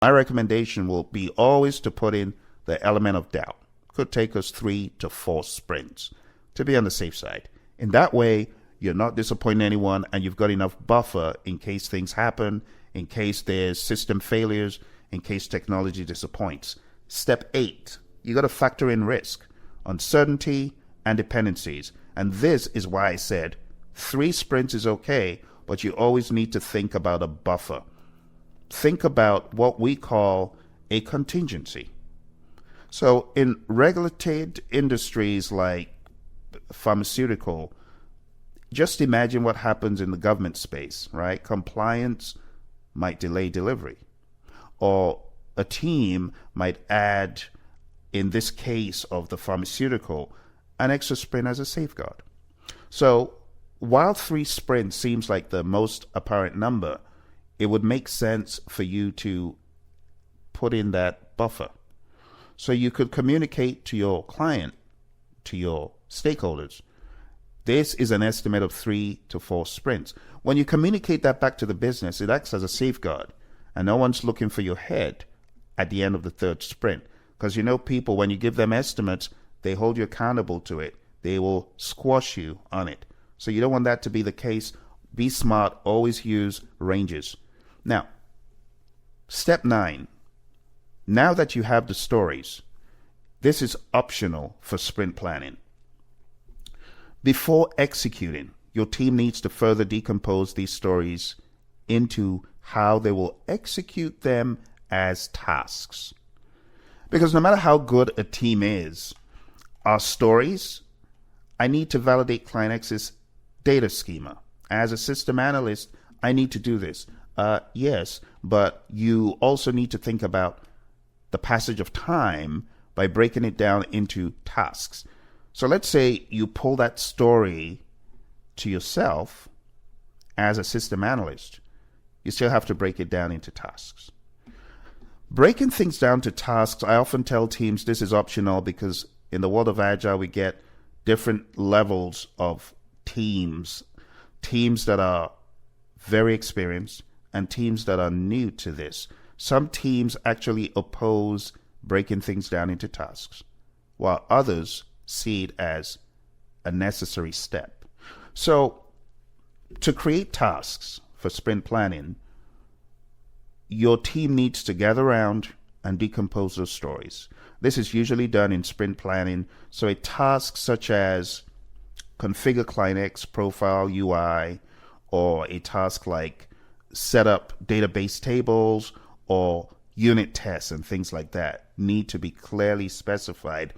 My recommendation will be always to put in the element of doubt. Could take us 3 to 4 sprints to be on the safe side. In that way, you're not disappointing anyone and you've got enough buffer in case things happen, in case there's system failures, in case technology disappoints. Step 8, you got to factor in risk, uncertainty, and dependencies. And this is why I said 3 sprints is okay, but you always need to think about a buffer. Think about what we call a contingency. So in regulated industries like pharmaceutical, just imagine what happens in the government space, right? Compliance might delay delivery, or a team might add, in this case of the pharmaceutical, an extra sprint as a safeguard. So while 3 sprints seems like the most apparent number, it would make sense for you to put in that buffer. So you could communicate to your client, to your stakeholders, this is an estimate of 3 to 4 sprints. When you communicate that back to the business, it acts as a safeguard, and no one's looking for your head at the end of the 3rd sprint. Because you know people, when you give them estimates, they hold you accountable to it. They will squash you on it. So you don't want that to be the case. Be smart. Always use ranges. Now, step 9. Now that you have the stories, this is optional for sprint planning. Before executing, your team needs to further decompose these stories into how they will execute them as tasks. Because no matter how good a team is, our stories, I need to validate client X's data schema. As a system analyst, I need to do this. Yes, but you also need to think about the passage of time by breaking it down into tasks. So let's say you pull that story to yourself as a system analyst. You still have to break it down into tasks. Breaking things down to tasks, I often tell teams this is optional because in the world of Agile, we get different levels of teams. Teams that are very experienced and teams that are new to this. Some teams actually oppose breaking things down into tasks, while others see it as a necessary step. So to create tasks for sprint planning, your team needs to gather around and decompose those stories. This is usually done in sprint planning. So a task such as configure client X profile UI, or a task like set up database tables or unit tests and things like that need to be clearly specified